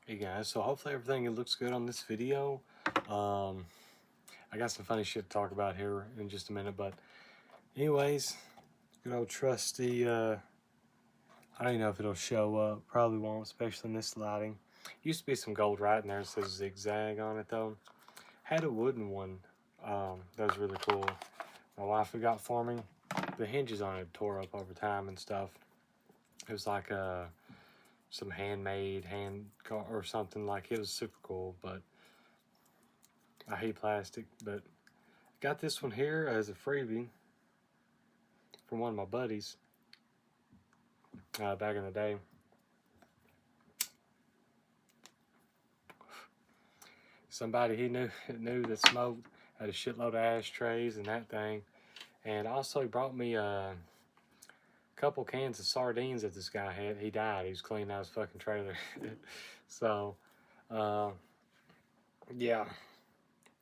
Hey guys, so hopefully everything looks good on this video. I got some funny shit to talk about here in just a minute, but anyways, good old trusty, I don't even know if it'll show up, probably won't, especially in this lighting. Used to be some gold writing there that says zigzag on it though. Had a wooden one, that was really cool. My wife had got for me. The hinges on it tore up over time and stuff. It was like some handmade hand car or something, like it was super cool, but I hate plastic. But got this one here as a freebie from one of my buddies back in the day. Somebody he knew that smoked, had a shitload of ashtrays and that thing, and also he brought me a couple cans of sardines that this guy had. He died. He was cleaning out his fucking trailer. So, yeah. Of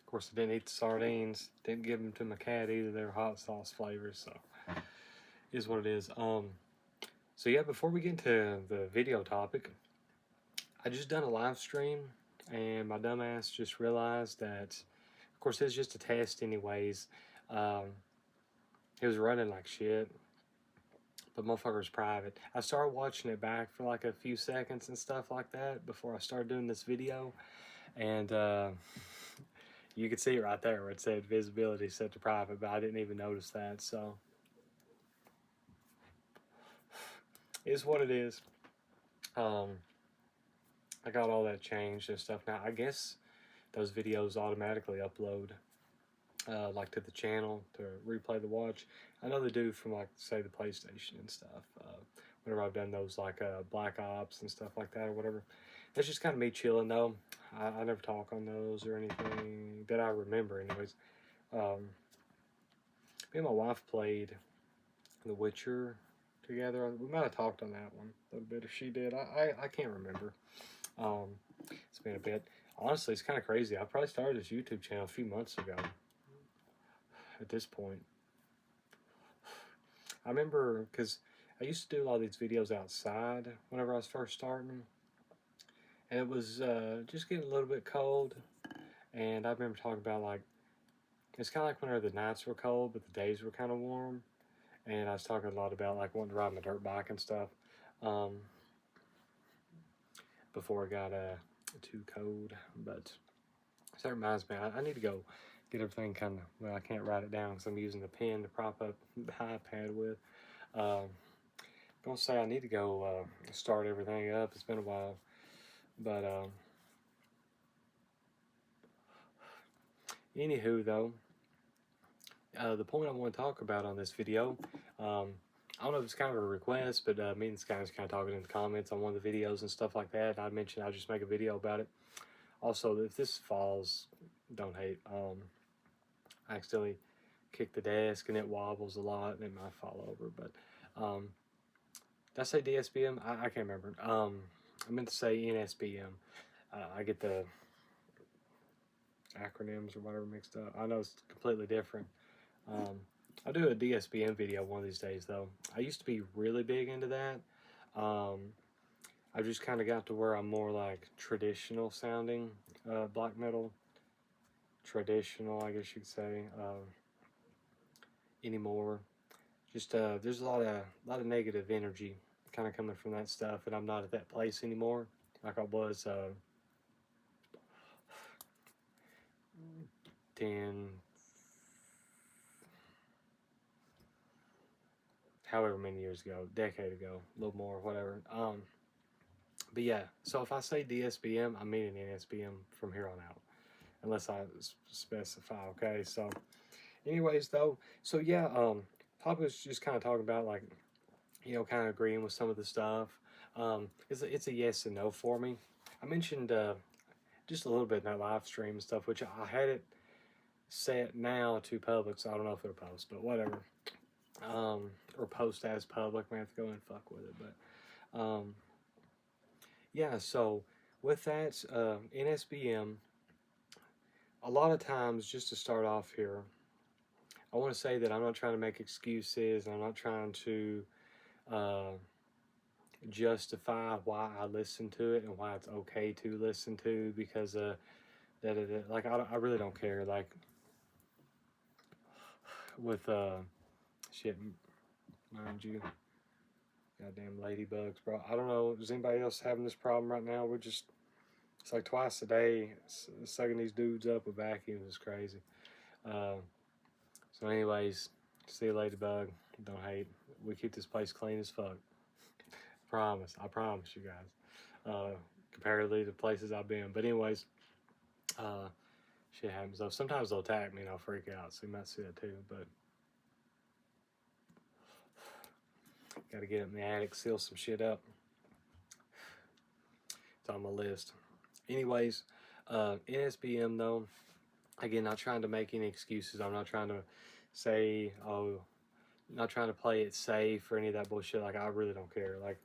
course, I didn't eat the sardines. Didn't give them to my cat either. They were hot sauce flavors. So, is what it is. So yeah, before we get into the video topic, I just done a live stream, and my dumbass just realized that, of course, it's just a test anyways. It was running like shit, but motherfucker's private. I started watching it back for like a few seconds and stuff like that before I started doing this video, and you could see it right there where it said visibility set to private, but I didn't even notice that. So it's what it is. I got all that changed and stuff now. I guess those videos automatically upload like to the channel to replay the watch. I know they do from like say the PlayStation and stuff. Whenever I've done those like Black Ops and stuff like that or whatever. That's just kind of me chilling though. I never talk on those or anything that I remember anyways. Me and my wife played The Witcher together. We might have talked on that one a little bit if she did. I can't remember. It's been a bit. Honestly, it's kind of crazy. I probably started this YouTube channel a few months ago. At this point, I remember because I used to do a lot of these videos outside whenever I was first starting, and it was just getting a little bit cold. And I remember talking about like it's kind of like whenever the nights were cold, but the days were kind of warm. And I was talking a lot about like wanting to ride my dirt bike and stuff. Before it got too cold, but so that reminds me, I need to go get everything kind of, well, I can't write it down because I'm using the pen to prop up the iPad with. I'm gonna say I need to go start everything up. It's been a while, but anywho though, the point I want to talk about on this video, I don't know if it's kind of a request, but me and this guy was kind of talking in the comments on one of the videos and stuff like that. I mentioned I'll just make a video about it. Also, if this falls, don't hate. I accidentally kicked the desk and it wobbles a lot and it might fall over. But did I say DSBM? I can't remember. I meant to say NSBM. I get the acronyms or whatever mixed up. I know it's completely different. I'll do a DSBM video one of these days though. I used to be really big into that. I just kind of got to where I'm more like traditional sounding black metal. Traditional, I guess you could say. Anymore. Just there's a lot of negative energy kind of coming from that stuff, and I'm not at that place anymore like I was 10, however many years ago, decade ago, a little more, whatever. But yeah, so if I say DSBM, I mean an NSBM from here on out, unless I specify. Okay, so anyways though, so yeah, Papa was just kind of talking about like, you know, kind of agreeing with some of the stuff. It's a yes and no for me. I mentioned just a little bit in that live stream and stuff, which I had it set now to public, so I don't know if it'll post, but whatever. Or post as public. I have to go and fuck with it, but yeah. So with that, NSBM. A lot of times, just to start off here, I want to say that I'm not trying to make excuses. I'm not trying to justify why I listen to it and why it's okay to listen to, because like I really don't care. Like with shit, mind you, goddamn ladybugs, bro. I don't know. Is anybody else having this problem right now? It's like twice a day sucking these dudes up with vacuums is crazy. Uh, so, anyways, see you, ladybug. Don't hate. We keep this place clean as fuck. Promise. I promise you guys. Comparatively to places I've been. But anyways, uh, shit happens though. Sometimes they'll attack me and I'll freak out. So you might see that too. But got to get up in the attic, seal some shit up. It's on my list. Anyways, NSBM though, again, not trying to make any excuses. I'm not trying to say, oh, not trying to play it safe or any of that bullshit. Like, I really don't care. Like,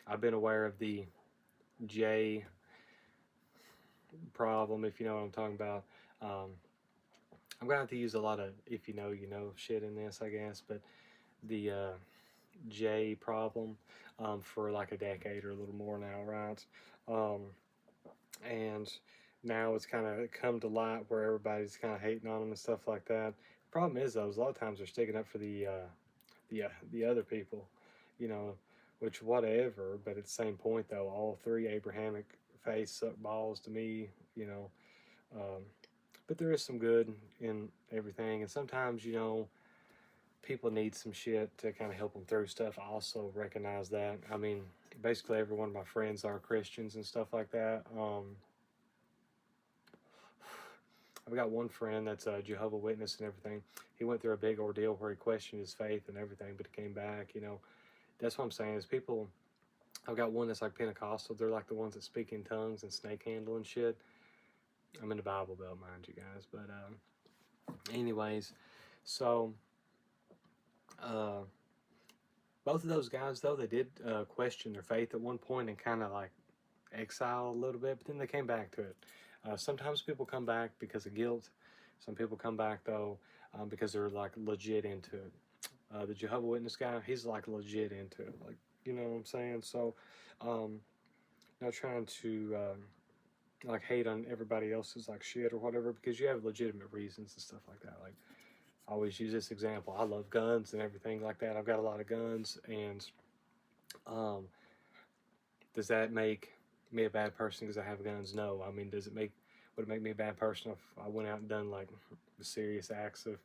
I've been aware of the J problem, if you know what I'm talking about. I'm gonna have to use a lot of if you know shit in this, I guess. But the J problem for like a decade or a little more now, right? Um, and now it's kind of come to light where everybody's kind of hating on them and stuff like that. The problem is, though, is a lot of times they're sticking up for the other people, you know, which whatever. But at the same point, though, all three Abrahamic faiths suck balls to me, you know. But there is some good in everything, and sometimes, people need some shit to kind of help them through stuff. I also recognize that. I mean, basically every one of my friends are Christians and stuff like that. I've got one friend that's a Jehovah Witness and everything. He went through a big ordeal where he questioned his faith and everything, but he came back. That's what I'm saying is people. I've got one that's like Pentecostal. They're like the ones that speak in tongues and snake handle and shit. I'm in the Bible Belt, mind you guys. But anyways, so both of those guys, though, they did question their faith at one point and kind of like exile a little bit, but then they came back to it. Sometimes people come back because of guilt. Some people come back, though, because they're like legit into it. The Jehovah Witness guy, he's like legit into it. Like, you know what I'm saying? So, not trying to like hate on everybody else's like shit or whatever, because you have legitimate reasons and stuff like that. Like, I always use this example. I love guns and everything like that. I've got a lot of guns, and does that make me a bad person because I have guns? No. I mean, would it make me a bad person if I went out and done like serious acts of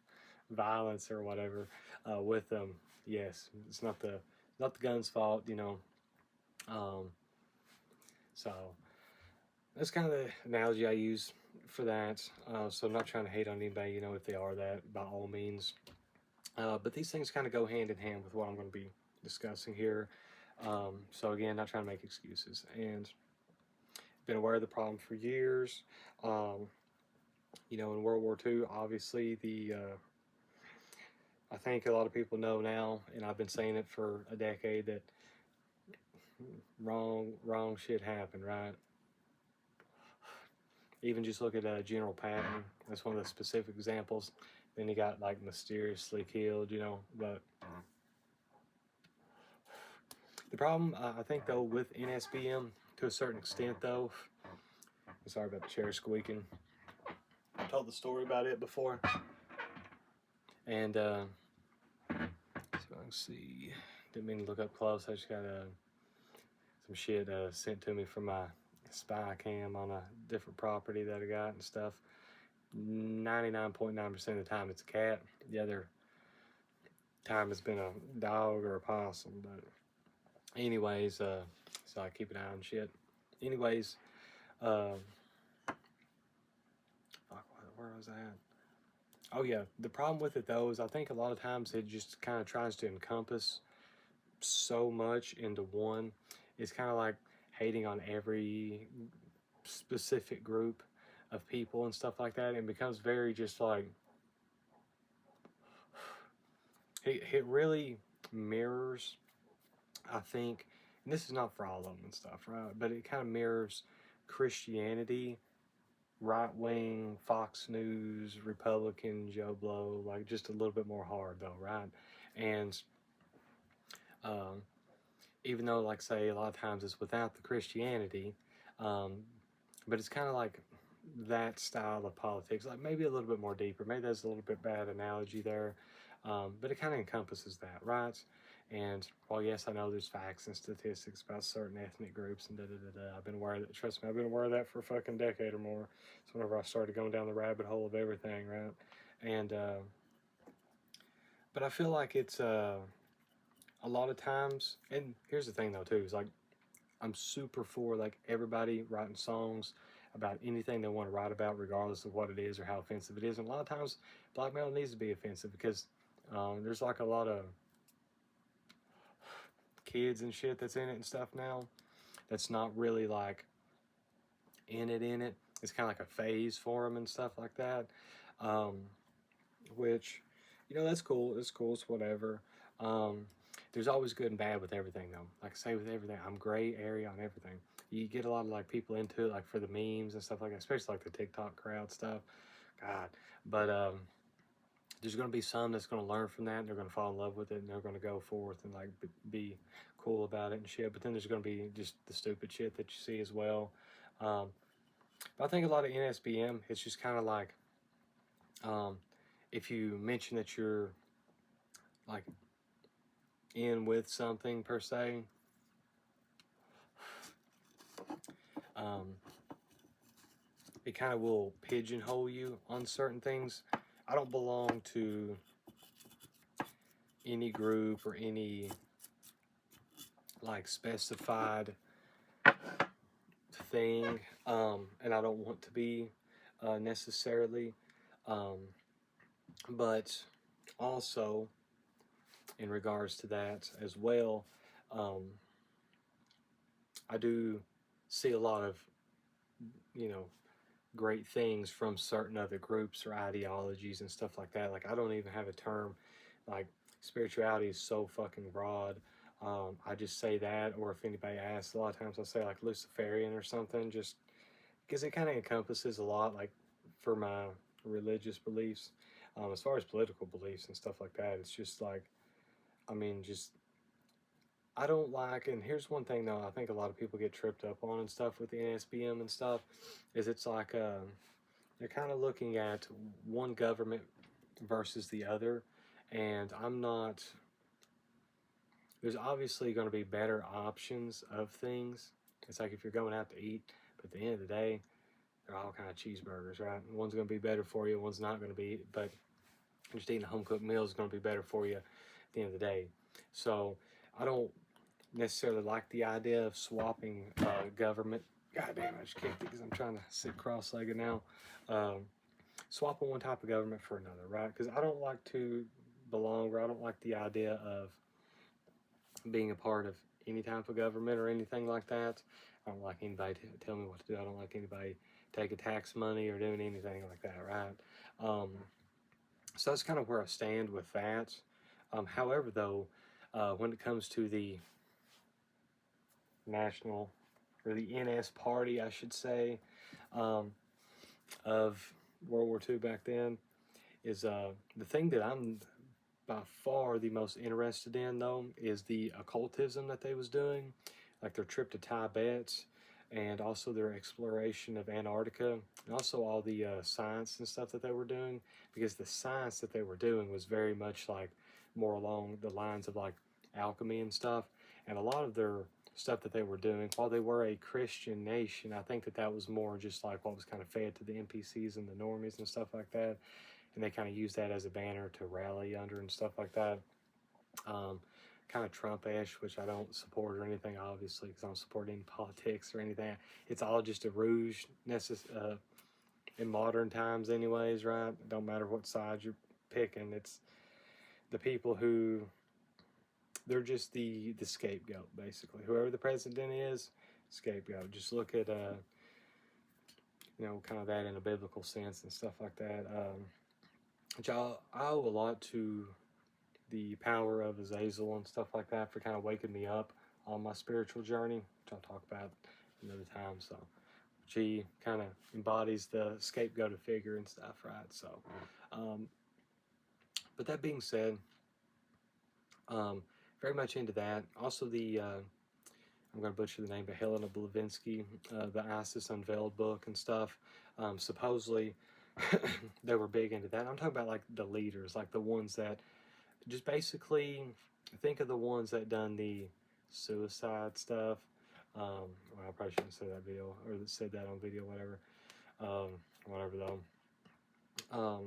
violence or whatever with them? Yes. It's not the gun's fault, so that's kind of the analogy I use for that. So I'm not trying to hate on anybody, if they are that, by all means. But these things kind of go hand in hand with what I'm going to be discussing here. So again, not trying to make excuses, and been aware of the problem for years. In World War II, obviously I think a lot of people know now, and I've been saying it for a decade, that wrong shit happened, right? Even just look at General Patton. That's one of the specific examples. Then he got like mysteriously killed, but the problem, I think, though, with NSBM to a certain extent, though, I'm sorry about the chair squeaking. I told the story about it before. And, so I can see, didn't mean to look up close. I just got some shit sent to me from my spy cam on a different property that I got and stuff. 99.9% of the time it's a cat. The other time it's been a dog or a possum. But anyways, so I keep an eye on shit. Anyways, fuck, where was I at? Oh yeah, the problem with it though is I think a lot of times it just kind of tries to encompass so much into one. It's kind of like hating on every specific group of people and stuff like that, and it becomes very just like it really mirrors, I think, and this is not for all of them and stuff, right? But it kind of mirrors Christianity, right wing, Fox News, Republican, Joe Blow, like just a little bit more hard though, right? And even though, like, say, a lot of times it's without the Christianity, um, but it's kind of like that style of politics, like maybe a little bit more deeper. Maybe that's a little bit bad analogy there, but it kind of encompasses that, right? And while yes, I know there's facts and statistics about certain ethnic groups and da da da da, I've been aware of that. Trust me, I've been aware of that for a fucking decade or more. So whenever I started going down the rabbit hole of everything, right? And but I feel like it's a lot of times. And here's the thing though too, is like I'm super for like everybody writing songs about anything they want to write about, regardless of what it is or how offensive it is. And a lot of times, black metal needs to be offensive because there's like a lot of kids and shit that's in it and stuff now. That's not really like in it. It's kind of like a phase for them and stuff like that. Um, which, you know, that's cool. It's cool. It's whatever. Um, there's always good and bad with everything, though. Like I say, with everything, I'm gray area on everything. You get a lot of like people into it, like for the memes and stuff like that, especially like the TikTok crowd stuff. God, but there's going to be some that's going to learn from that, and they're going to fall in love with it, and they're going to go forth and like be cool about it and shit. But then there's going to be just the stupid shit that you see as well. Um, but I think a lot of NSBM, it's just kind of like um, if you mention that you're like in with something per se, um, it kind of will pigeonhole you on certain things. I don't belong to any group or any like specified thing, and I don't want to be necessarily. Um, but also, in regards to that as well, um, I do see a lot of, you know, great things from certain other groups or ideologies and stuff like that. Like, I don't even have a term. Like, spirituality is so fucking broad. I just say that, or if anybody asks, a lot of times I'll say like Luciferian or something, just because it kind of encompasses a lot, like for my religious beliefs. As far as political beliefs and stuff like that, it's just like, I mean, just I don't like, and here's one thing though, I think a lot of people get tripped up on and stuff with the NSBM and stuff, is it's like you're kind of looking at one government versus the other, and I'm not. There's obviously going to be better options of things. It's like if you're going out to eat, but at the end of the day, they're all kind of cheeseburgers, right? One's going to be better for you, one's not going to be, but just eating a home cooked meal is going to be better for you at the end of the day. So I don't necessarily like the idea of swapping government. God damn, I just kicked it because I'm trying to sit cross-legged now. Um, Swapping one type of government for another, right? Because I don't like to belong, or I don't like the idea of being a part of any type of government or anything like that. I don't like anybody to tell me what to do. I don't like anybody taking tax money or doing anything like that, right? So that's kind of where I stand with that. However, though, when it comes to the national or the NS party, I should say, um, of World War II back then, is the thing that I'm by far the most interested in, though, is the occultism that they was doing, like their trip to Tibet, and also their exploration of Antarctica, and also all the science and stuff that they were doing, because the science that they were doing was very much like more along the lines of like alchemy and stuff, and a lot of their stuff that they were doing, while they were a Christian nation, I think that that was more just like what was kind of fed to the NPCs and the normies and stuff like that, and they kind of used that as a banner to rally under and stuff like that. Um, Kind of Trump-ish, which I don't support or anything, obviously, because I don't support any politics or anything. It's all just a rouge in modern times, anyways, right? It don't matter what side you're picking. It's the people who they're just the scapegoat, basically. Whoever the president is, scapegoat. Just look at kind of that in a biblical sense and stuff like that. Which I owe a lot to the power of Azazel and stuff like that for kind of waking me up on my spiritual journey, which I'll talk about another time. So, she kind of embodies the scapegoated figure and stuff, right? So, um, but that being said, very much into that. Also, the I'm going to butcher the name, but Helena Blavatsky, the ISIS Unveiled book and stuff. Supposedly, they were big into that. I'm talking about like the leaders, like the ones that just basically think of the ones that done the suicide stuff. Well, I probably shouldn't say that video or said that on video, whatever. Whatever though.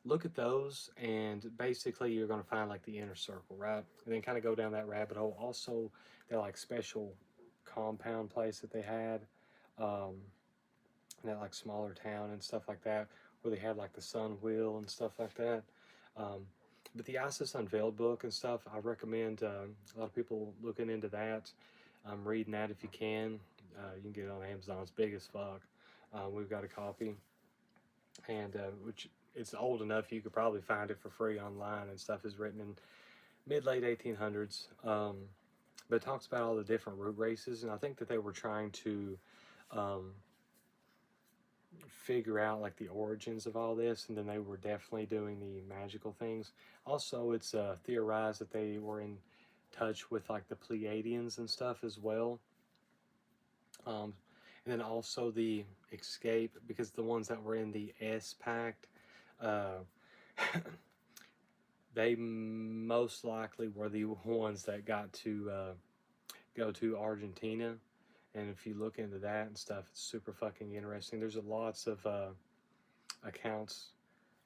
Look at those, and basically you're going to find like the inner circle, right? And then kind of go down that rabbit hole. Also, they're like special compound place that they had, in that like smaller town and stuff like that, where they had like the sun wheel and stuff like that. Um, but the ISIS Unveiled book and stuff, I recommend a lot of people looking into that. Reading that if you can. You can get it on Amazon. It's big as fuck. We've got a copy, and which it's old enough you could probably find it for free online and stuff. Is written in mid-late 1800s, but it talks about all the different root races, and I think that they were trying to um, figure out like the origins of all this, and then they were definitely doing the magical things. Also, it's theorized that they were in touch with like the Pleiadians and stuff as well. Um, and then also the escape, because the ones that were in the S Pact, uh, they most likely were the ones that got to go to Argentina. And if you look into that and stuff, it's super fucking interesting. There's lots of accounts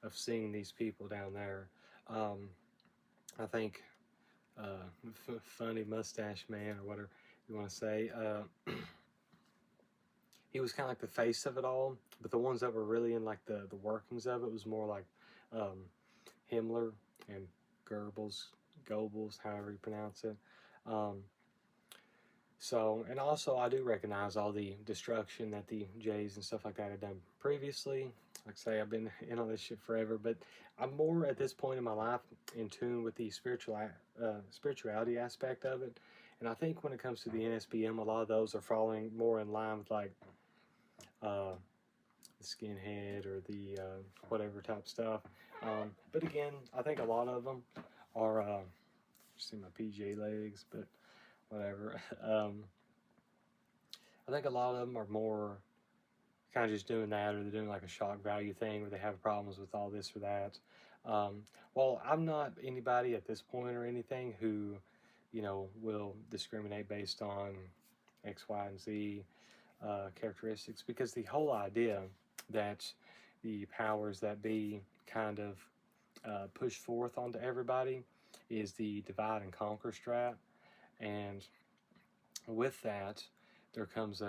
of seeing these people down there. I think Funny Mustache Man, or whatever you want to say, he was kind of like the face of it all. But the ones that were really in like the workings of it was more like Himmler and Goebbels, however you pronounce it. Um, So, and also I do recognize all the destruction that the Jays and stuff like that have done previously. Like I say, I've been in on this shit forever, but I'm more at this point in my life in tune with the spirituality aspect of it. And I think when it comes to the NSBM, a lot of those are falling more in line with like uh, the skinhead or the whatever type stuff. But again, I think a lot of them are, see my PJ legs, but whatever. I think a lot of them are more kind of just doing that, or they're doing like a shock value thing where they have problems with all this or that. Well, I'm not anybody at this point or anything who, will discriminate based on X, Y, and Z characteristics, because the whole idea that the powers that be kind of push forth onto everybody is the divide and conquer strat. And with that, there comes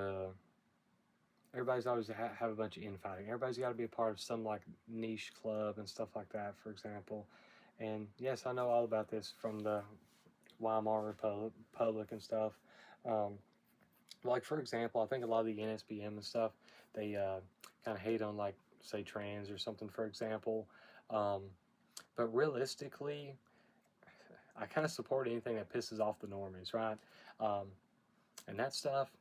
everybody's always have a bunch of infighting. Everybody's got to be a part of some like niche club and stuff like that, for example. And yes, I know all about this from the Weimar Republic and stuff. Like for example, I think a lot of the NSBM and stuff, they kind of hate on like say trans or something, for example. But realistically, I kind of support anything that pisses off the normies, right? And that stuff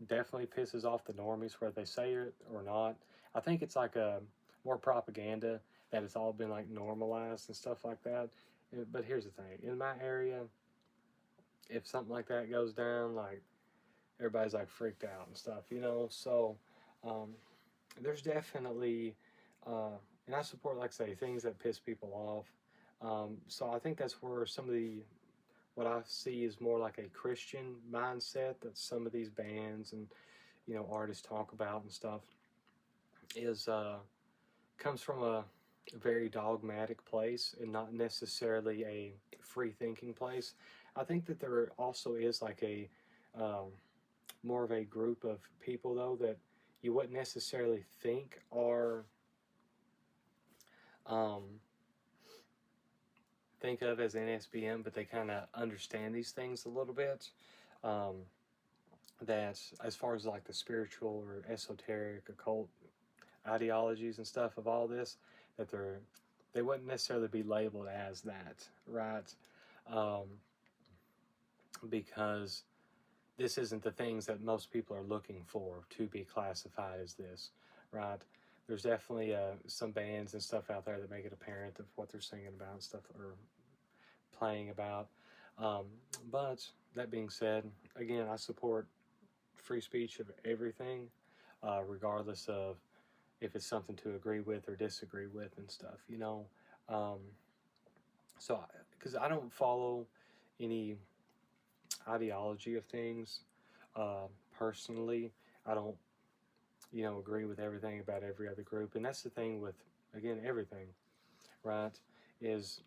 definitely pisses off the normies, whether they say it or not. I think it's like a more propaganda that it's all been like normalized and stuff like that. But here's the thing: in my area, if something like that goes down, like everybody's like freaked out and stuff, So um, there's definitely, and I support, like I say, things that piss people off. So I think that's where some of the what I see is more like a Christian mindset that some of these bands and artists talk about and stuff is comes from a very dogmatic place and not necessarily a free thinking place. I think that there also is like a more of a group of people though that you wouldn't necessarily think are um, think of as NSBM, but they kind of understand these things a little bit. That as far as like the spiritual or esoteric occult ideologies and stuff of all this, that they wouldn't necessarily be labeled as that, right? Um, because this isn't the things that most people are looking for to be classified as this, right? There's definitely some bands and stuff out there that make it apparent of what they're singing about and stuff or playing about. But that being said, again, I support free speech of everything, regardless of if it's something to agree with or disagree with and stuff, you know. Um, so, because I don't follow any ideology of things uh, personally, I don't, you know, agree with everything about every other group. And that's the thing with, again, everything, right? Is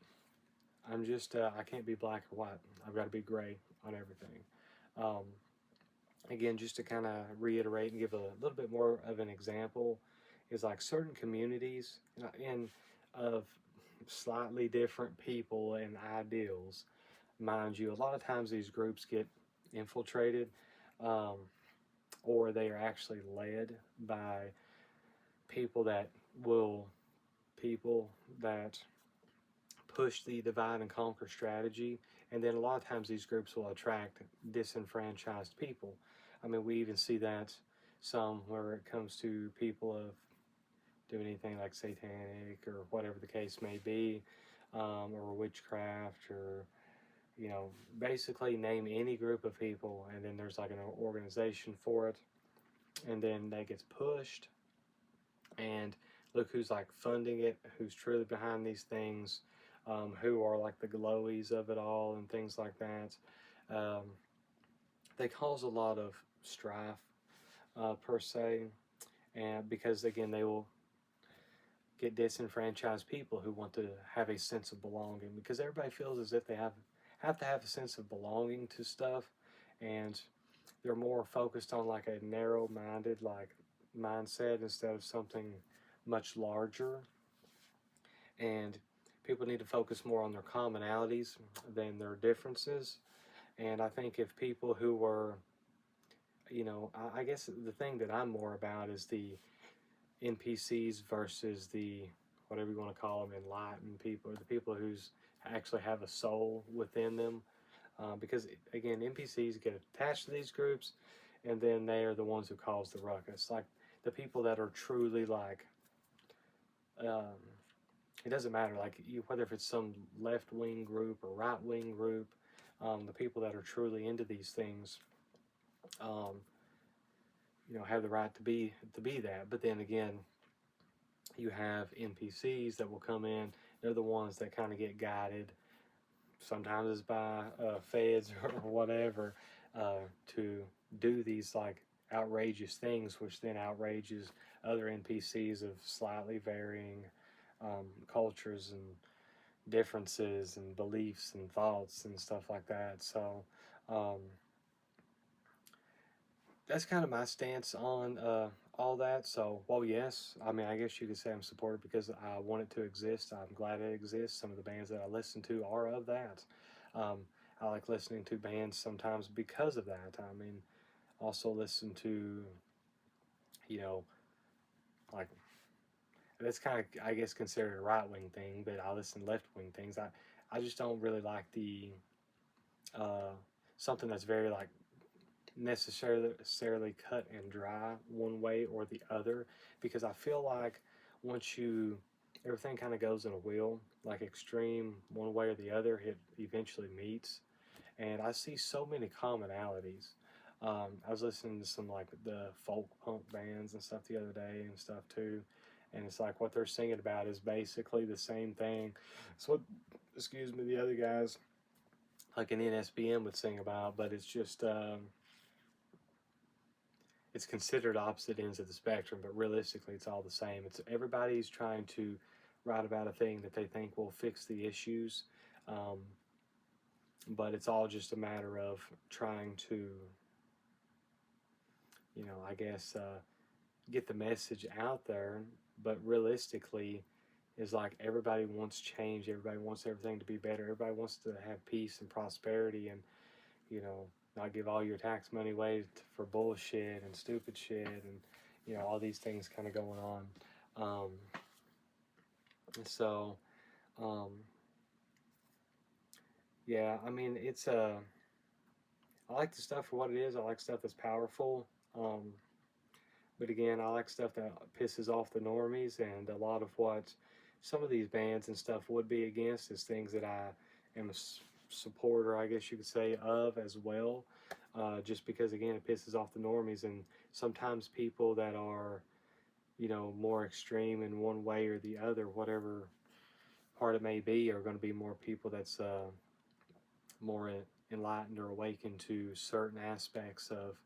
I'm just, I can't be black or white. I've got to be gray on everything. Um, Again, just to kind of reiterate and give a little bit more of an example, is like certain communities in of slightly different people and ideals. Mind you, a lot of times these groups get infiltrated, um, or they are actually led by people that will people that push the divide and conquer strategy. And then a lot of times these groups will attract disenfranchised people. I mean, we even see that some where it comes to people of doing anything like satanic or whatever the case may be, or witchcraft, or, you know, basically name any group of people, and then there's like an organization for it, and then that gets pushed, and look who's like funding it, who's truly behind these things, who are like the glowies of it all and things like that. Um, they cause a lot of strife, per se, and because again they will get disenfranchised people who want to have a sense of belonging, because everybody feels as if they have to have a sense of belonging to stuff, and they're more focused on like a narrow-minded like mindset instead of something much larger. And people need to focus more on their commonalities than their differences. And I think if people who were, you know, I guess the thing that I'm more about is the NPCs versus the, whatever you want to call them, enlightened people, or the people who's actually have a soul within them. Because again, NPCs get attached to these groups, and then they are the ones who cause the ruckus. Like the people that are truly like, um, it doesn't matter, like you, whether if it's some left wing group or right wing group, the people that are truly into these things, um, you know, have the right to be that. But then again, you have NPCs that will come in. They're the ones that kind of get guided. Sometimes it's by feds or whatever, to do these like outrageous things, which then outrages other NPCs of slightly varying cultures and differences and beliefs and thoughts and stuff like that. So um, that's kind of my stance on all that. So, well, yes, I mean, I guess you could say I'm supportive because I want it to exist. I'm glad it exists. Some of the bands that I listen to are of that. Um, I like listening to bands sometimes because of that. I mean, also listen to, you know, like that's kind of, I guess, considered a right wing thing, but I listen to left wing things. I just don't really like the uh, something that's very like necessarily cut and dry one way or the other, because I feel like once you everything kind of goes in a wheel, like extreme one way or the other, it eventually meets. And I see so many commonalities. I was listening to some like the folk punk bands and stuff the other day and stuff too, and it's like what they're singing about is basically the same thing. So what, excuse me, the other guys like an NSBM would sing about, but it's just it's considered opposite ends of the spectrum, but realistically, it's all the same. It's everybody's trying to write about a thing that they think will fix the issues, um, but it's all just a matter of trying to, you know, I guess get the message out there. But realistically, is like everybody wants change. Everybody wants everything to be better. Everybody wants to have peace and prosperity, and you know, not give all your tax money away for bullshit and stupid shit, and you know, all these things kind of going on. Um, so, um, yeah, I mean, it's I like the stuff for what it is. I like stuff that's powerful. But again, I like stuff that pisses off the normies, and a lot of what some of these bands and stuff would be against is things that I am a supporter, I guess you could say, of as well. just because again it pisses off the normies, and sometimes people that are, you know, more extreme in one way or the other, whatever part it may be, are going to be more people that's more enlightened or awakened to certain aspects of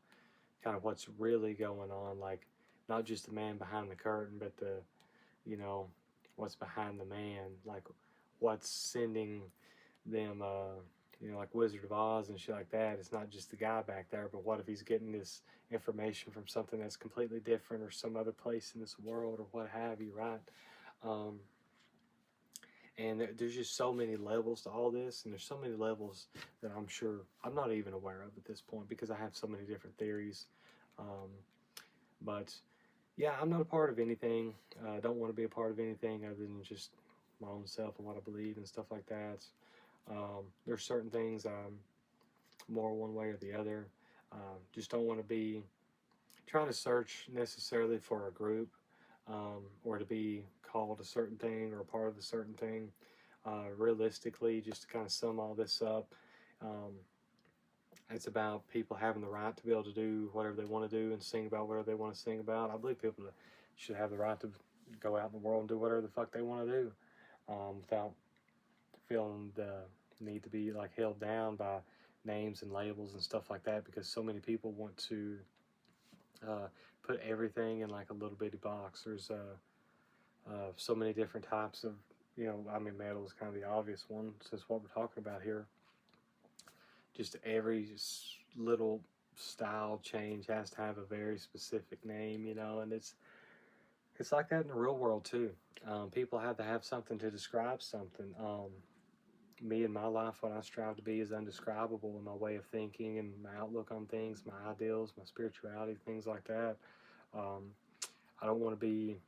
kind of what's really going on, like not just the man behind the curtain, but the, you know, what's behind the man, like what's sending them, you know, like Wizard of Oz and shit like that. It's not just the guy back there, but what if he's getting this information from something that's completely different or some other place in this world or what have you, right? Um, and there's just so many levels to all this, and there's so many levels that I'm sure I'm not even aware of at this point because I have so many different theories. Um, but yeah, I'm not a part of anything. I don't want to be a part of anything other than just my own self and what I believe and stuff like that. There's certain things I'm more one way or the other. Just don't want to be trying to search necessarily for a group, or to be called a certain thing or a part of a certain thing. Realistically, just to kind of sum all this up, um, it's about people having the right to be able to do whatever they want to do and sing about whatever they want to sing about. I believe people should have the right to go out in the world and do whatever the fuck they want to do, without feeling the need to be like held down by names and labels and stuff like that, because so many people want to uh, put everything in like a little bitty box. There's so many different types of, you know, I mean, metal is kind of the obvious one since what we're talking about here. Just every little style change has to have a very specific name, you know, and it's like that in the real world too. People have to have something to describe something. Me and my life, what I strive to be is undescribable in my way of thinking and my outlook on things, my ideals, my spirituality, things like that. Um, I don't want to be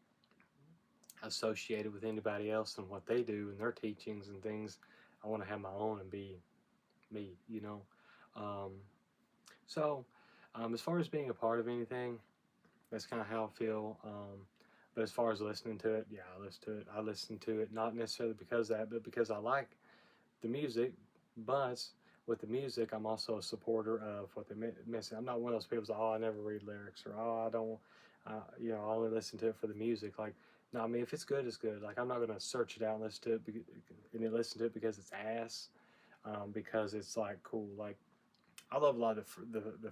associated with anybody else and what they do and their teachings and things. I want to have my own and be me, you know. Um, so, as far as being a part of anything, that's kind of how I feel. But as far as listening to it, yeah, I listen to it. I listen to it not necessarily because of that, but because I like the music. But with the music, I'm also a supporter of what they're missing. I'm not one of those people that, oh, I never read lyrics, or oh, I don't, you know, I only listen to it for the music. Like, no, I mean, if it's good, it's good. Like, I'm not gonna search it out and listen to it and then listen to it because it's ass, because it's like cool. Like, I love a lot of the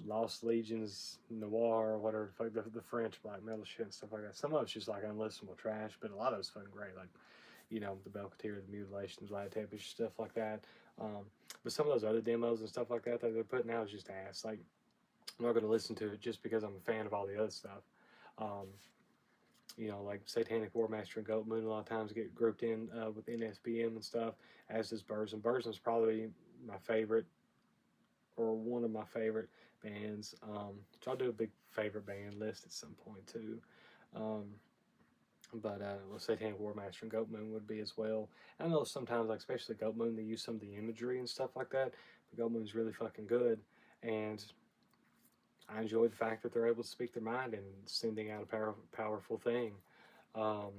Lost Legions, Noir, whatever, the French black metal shit and stuff like that. Some of it's just like unlistenable trash, but a lot of it's fucking great. Like, you know, the Belkatir, the Mutilations, Light Tempest, stuff like that. But some of those other demos and stuff like that that they're putting out is just ass. Like, I'm not going to listen to it just because I'm a fan of all the other stuff. Um, you know, like Satanic War Master and Goat Moon a lot of times get grouped in with NSBM and stuff, as does Burzum. Burzum's probably my favorite, or one of my favorite bands. So I'll do a big favorite band list at some point too. Um, but well, Satanic War Master and Goat Moon would be as well. I know sometimes, like especially Goat Moon, they use some of the imagery and stuff like that. But Goat Moon's really fucking good, and I enjoy the fact that they're able to speak their mind and sending out a powerful thing. Um,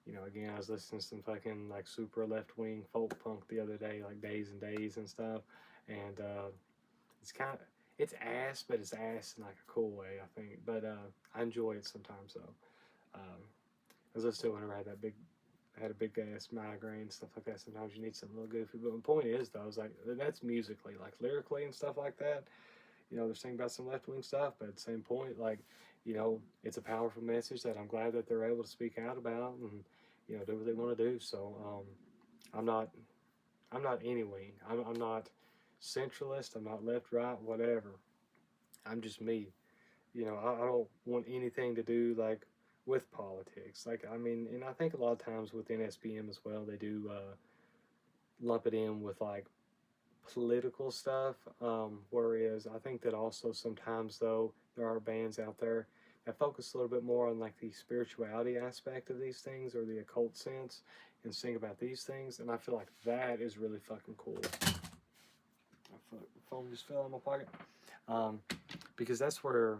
you know, again, I was listening to some fucking like super left wing folk punk the other day, like Days and Days and stuff, and it's kind of, it's ass, but it's ass in like a cool way, I think. But I enjoy it sometimes though. I was listening to it whenever I had a big ass migraine and stuff like that. Sometimes you need something a little goofy. But the point is though, is like that's musically, like lyrically and stuff like that. You know, they're singing about some left wing stuff, but at the same point, like, you know, it's a powerful message that I'm glad that they're able to speak out about and, you know, do what they want to do. So I'm not any wing. I'm not centralist. I'm not left, right, whatever. I'm just me. You know, I don't want anything to do like with politics. Like, I mean, and I think a lot of times with NSBM as well, they do lump it in with like political stuff. Whereas I think that also sometimes though there are bands out there that focus a little bit more on like the spirituality aspect of these things or the occult sense and sing about these things, and I feel like that is really fucking cool. My phone just fell in my pocket. Because that's where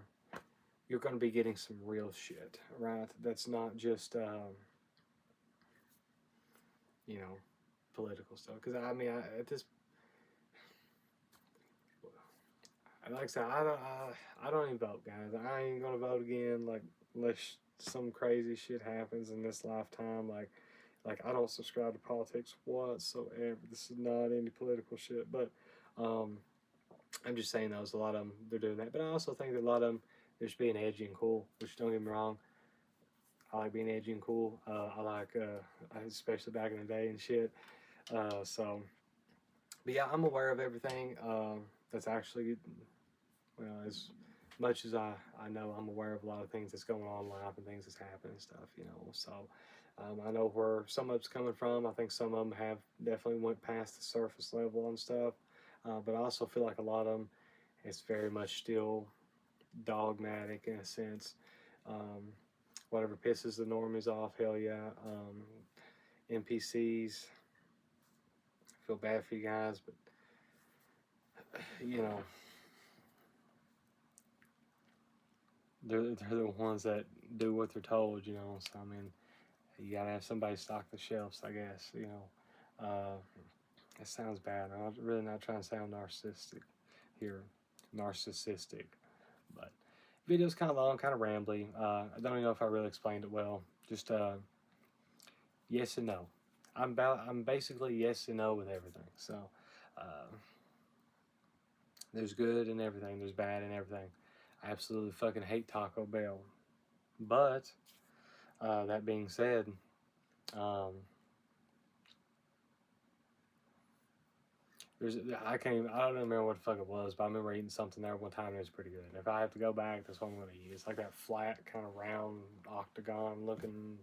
you're going to be getting some real shit, right? That's not just you know, political stuff. Because I mean, at this like I said, I don't even vote, guys. I ain't gonna vote again. Like unless some crazy shit happens in this lifetime. Like I don't subscribe to politics whatsoever. This is not any political shit, but um, I'm just saying there's a lot of them they're doing that. But I also think that a lot of them they're just being edgy and cool. Which don't get me wrong, I like being edgy and cool. I like especially back in the day and shit. So, but yeah, I'm aware of everything. That's actually well, as much as I know, I'm aware of a lot of things that's going on in life and things that's happening and stuff, you know. So I know where some of it's coming from. I think some of them have definitely went past the surface level and stuff. But I also feel like a lot of them, it's very much still dogmatic in a sense. Um, Whatever pisses the normies off, hell yeah. NPCs, feel bad for you guys, but you know, they're the ones that do what they're told, you know. So I mean, you gotta have somebody stock the shelves, I guess. You know, it sounds bad. I'm really not trying to sound narcissistic here, narcissistic, but video's kind of long, kind of rambly. I don't even know if I really explained it well. Just yes and no. I'm basically yes and no with everything. So uh, there's good in everything. There's bad in everything. I absolutely fucking hate Taco Bell. But that being said, um, there's I don't remember what the fuck it was, but I remember eating something there one time and it was pretty good. If I have to go back, that's what I'm gonna eat. It's like that flat, kind of round, octagon looking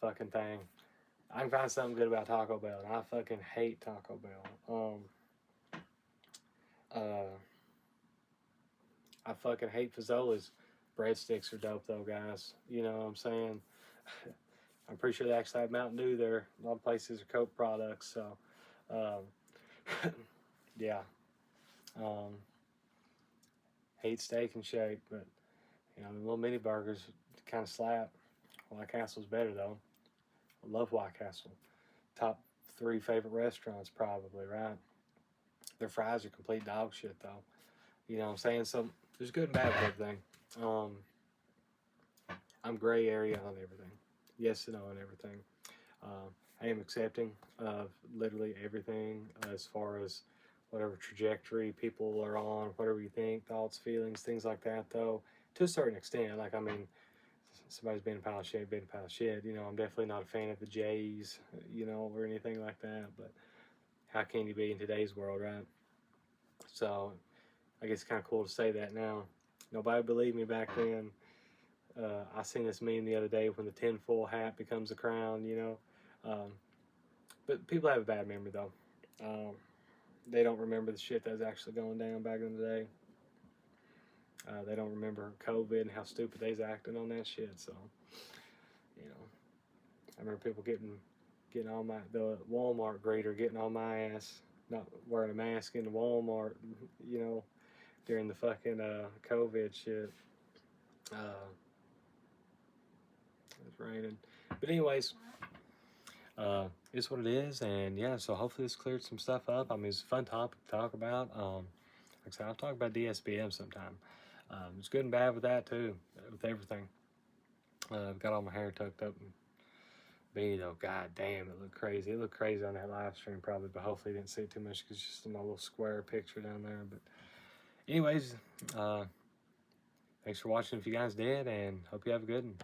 fucking thing. I can find something good about Taco Bell, and I fucking hate Taco Bell. Uh, I fucking hate Fazoli's. Breadsticks are dope though, guys. You know what I'm saying? I'm pretty sure they actually have Mountain Dew there. A lot of places are Coke products, so yeah. Um, Hate Steak and Shake, but you know the little mini burgers kind of slap. White Castle's better though. I love White Castle. Top three favorite restaurants probably, right? Their fries are complete dog shit though. You know what I'm saying? So there's good and bad with everything. Um, I'm gray area on everything. Yes and no on everything. Um, I am accepting of literally everything as far as whatever trajectory people are on, whatever you think, thoughts, feelings, things like that, though, to a certain extent. Like, I mean, somebody's being a pile of shit, being a pile of shit. You know, I'm definitely not a fan of the Jays, you know, or anything like that, but how can you be in today's world, right? So, I guess it's kind of cool to say that now. Nobody believed me back then. I seen this meme the other day when the tinfoil hat becomes a crown, you know. But people have a bad memory though. They don't remember the shit that was actually going down back in the day. They don't remember COVID and how stupid they was acting on that shit. So, you know, I remember people getting on my the Walmart greeter getting on my ass, not wearing a mask in the Walmart, you know, during the fucking COVID shit. Uh, it's raining, but anyways, it's what it is, and yeah. So hopefully this cleared some stuff up. I mean, it's a fun topic to talk about. Like I said, I'll talk about DSBM sometime. It's good and bad with that too, with everything. I've got all my hair tucked up and beanie though. God damn, it looked crazy. It looked crazy on that live stream probably, but hopefully you didn't see it too much because just my little square picture down there. But anyways, thanks for watching if you guys did, and hope you have a good one.